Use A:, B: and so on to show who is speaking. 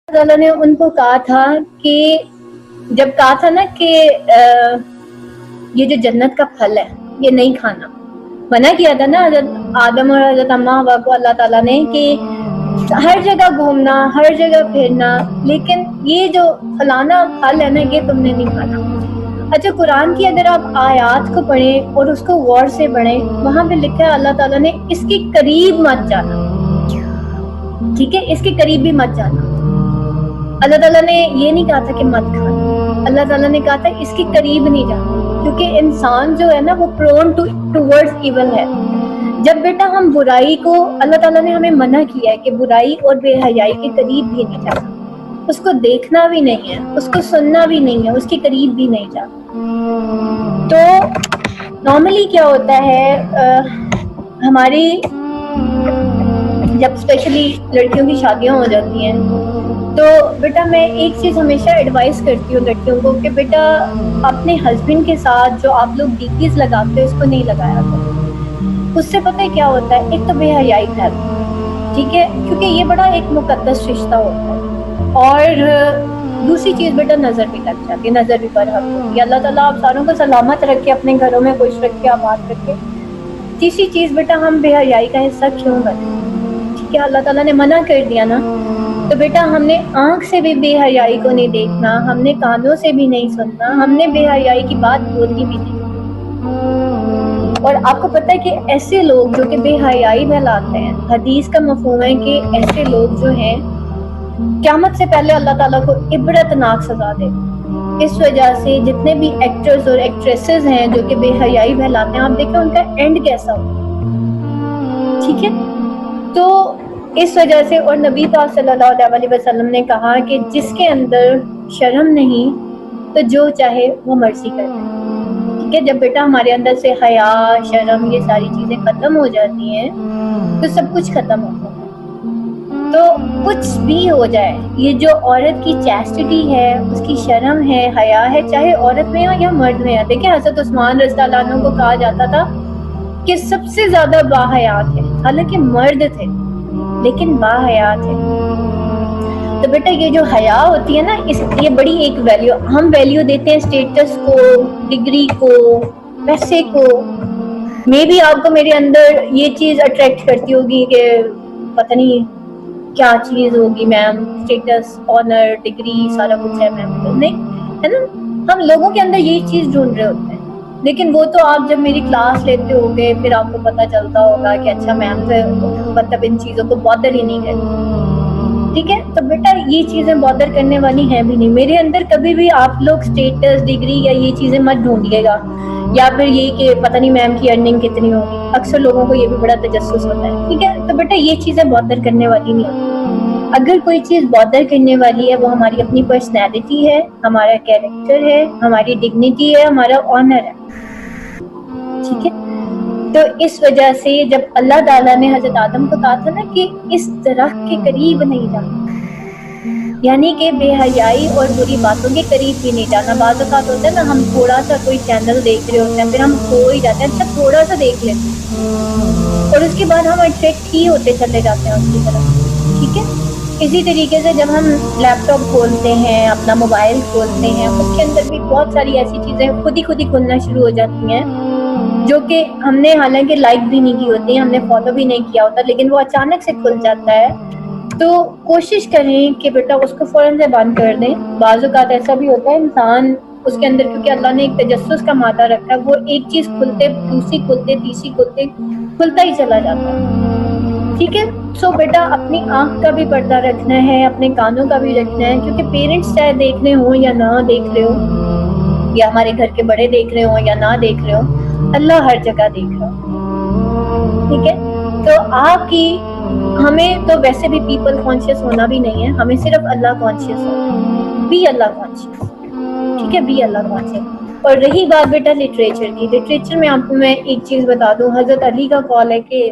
A: ताला ने उनको कहा था कि जब कहा था ना कि ये जो जन्नत का फल है ये नहीं खाना, मना किया था ना हजरत आदम और हजरत अम्मा हवा को अल्लाह ताला ने कि हर जगह घूमना, हर जगह फिरना, लेकिन ये जो फलाना फल है ना ये तुमने नहीं खाना। अच्छा, कुरान की अगर आप आयात को पढ़ें और उसको गौर से पढ़ें, वहां पे लिखा है अल्लाह ताला ने इसके करीब मत जाना, ठीक है, इसके करीब भी मत जाना। अल्लाह ताला ने ये नहीं कहा था कि मत खाना, अल्लाह ताला ने कहा था इसके करीब नहीं जाना, क्योंकि इंसान जो है ना वो प्रोन टूवर्ड्स इवल है। जब बेटा हम बुराई को, अल्लाह ताला ने हमें मना किया है कि बुराई और बेहयाई के करीब भी नहीं जाना, उसको देखना भी नहीं है, उसको सुनना भी नहीं है, उसके करीब भी नहीं जाना। तो नॉर्मली क्या होता है, हमारी जब स्पेशली लड़कियों की शादियां हो जाती हैं तो बेटा मैं एक चीज़ हमेशा एडवाइस करती हूँ लड़कियों को कि बेटा अपने हस्बैंड के साथ जो आप लोग डीपीज लगाते हो इसको नहीं लगाया करो। उससे पता है क्या होता है, एक तो बेहयाई फैलती है, ठीक है, क्योंकि ये बड़ा एक मुकद्दस रिश्ता होता है, और दूसरी चीज़ बेटा नज़र भी लग जाती है, नज़र भी बरहक होती है। अल्लाह ताला आप सारों को सलामत रखे, अपने घरों में खुश रखे, आबाद रखे। तीसरी चीज़ बेटा हम बेहयाई का हिस्सा क्यों बने, ठीक है, अल्लाह ताला ने मना कर दिया ना, तो बेटा हमने आंख से भी बेहयाई को नहीं देखना, हमने कानों से भी नहीं सुनना, हमने बेहयाई की बात बोलनी भी नहीं। और आपको पता है कि ऐसे लोग जो कि बेहयाई फैलाते हैं, हदीस का मफहूम है कि ऐसे लोग जो हैं क़यामत से पहले अल्लाह ताला को इबरतनाक सजा दे। इस वजह से जितने भी एक्टर्स और एक्ट्रेसेस हैं जो कि बेहयाई फैलाते हैं, आप देखें उनका एंड कैसा हो, ठीक है। तो इस वजह से, और नबी पाक सल्लल्लाहु अलैहि वसल्लम ने कहा कि जिसके अंदर शर्म नहीं तो जो चाहे वो मर्जी करे, ठीक है। जब बेटा हमारे अंदर से हया, शर्म, ये सारी चीज़ें ख़त्म हो जाती हैं तो सब कुछ ख़त्म होता है। तो कुछ भी हो जाए, ये जो औरत की चैस्टिटी है, उसकी शर्म है, हया है, चाहे औरत में हो या मर्द में हो। देखिए हज़रत उस्मान रज़ियल्लाहु अन्हु को कहा जाता था कि सबसे ज़्यादा बाहयात है, हालांकि मर्द थे लेकिन बाहयात है। तो बेटा ये जो हया होती है ना, ये बड़ी एक वैल्यू, हम वैल्यू देते हैं स्टेटस को, डिग्री को, पैसे को। मे भी आपको मेरे अंदर ये चीज़ अट्रैक्ट करती होगी कि पता नहीं क्या चीज़ होगी मैम, स्टेटस, ऑनर, डिग्री, सारा कुछ है मैम, नहीं है ना, हम लोगों के अंदर यही चीज़ ढूंढ रहे होते हैं। लेकिन वो तो आप जब मेरी क्लास लेते होगे फिर आपको पता चलता होगा कि अच्छा मैम तो मतलब इन चीज़ों को बॉदर ही नहीं करती, ठीक है। तो बेटा ये चीज़ें बॉदर करने वाली हैं भी नहीं। मेरे अंदर कभी भी आप लोग स्टेटस, डिग्री या ये चीज़ें मत ढूंढिएगा, या फिर ये कि पता नहीं मैम की अर्निंग कितनी होगी। अक्सर लोगों को ये भी बड़ा तजस्सुस होता है, ठीक है। तो बेटा ये चीज़ें बॉदर करने वाली नहीं होती। अगर कोई चीज़ बॉदर करने वाली है वो हमारी अपनी पर्सनैलिटी है, हमारा कैरेक्टर है, हमारी डिग्निटी है, हमारा ऑनर है, ठीक है। तो इस वजह से जब अल्लाह ताला ने हजरत आदम को कहा था ना कि इस तरह के करीब नहीं जाना, यानी कि बेहयाई और बुरी बातों के करीब भी नहीं जाना। बात होता है ना, हम थोड़ा सा कोई चैनल देख रहे होते हैं, फिर हम खो ही जाते हैं, अच्छा थोड़ा सा देख लेते हैं और उसके बाद हम अट्रैक्ट ही होते चले जाते हैं उसकी तरफ, ठीक है। इसी तरीके से जब हम लैपटॉप खोलते हैं, अपना मोबाइल खोलते हैं, उसके अंदर भी बहुत सारी ऐसी चीज़ें खुद ही खुलना शुरू हो जाती हैं जो कि हमने हालांकि लाइक भी नहीं की होती, हमने फॉलो भी नहीं किया होता, लेकिन वो अचानक से खुल जाता है। तो कोशिश करें कि बेटा उसको फ़ौरन से बंद कर दें। बाज़ औक़ात ऐसा भी होता है इंसान उसके अंदर, क्योंकि अल्लाह ने एक तजस्सुस का मादा रखा है, वो एक चीज़ खुलते, दूसरी खुलते, तीसरी खुलते, खुलता ही चला जाता है, ठीक है। सो बेटा अपनी आँख का भी पर्दा रखना है, अपने कानों का भी रखना है, क्योंकि पेरेंट्स चाहे देख रहे हो या ना देख रहे हो, या हमारे घर के बड़े देख रहे हो या ना देख रहे हो, अल्लाह हर जगह देख रहा है, ठीक है। तो आपकी, हमें तो वैसे भी पीपल कॉन्शियस होना भी नहीं है, हमें सिर्फ अल्लाह कॉन्शियस होना है, बी अल्लाह कॉन्शियस, ठीक है, बी अल्लाह कॉन्शियस। और रही बात बेटा लिटरेचर की, लिटरेचर में आपको मैं एक चीज़ बता दूं, हज़रत अली का कॉल है कि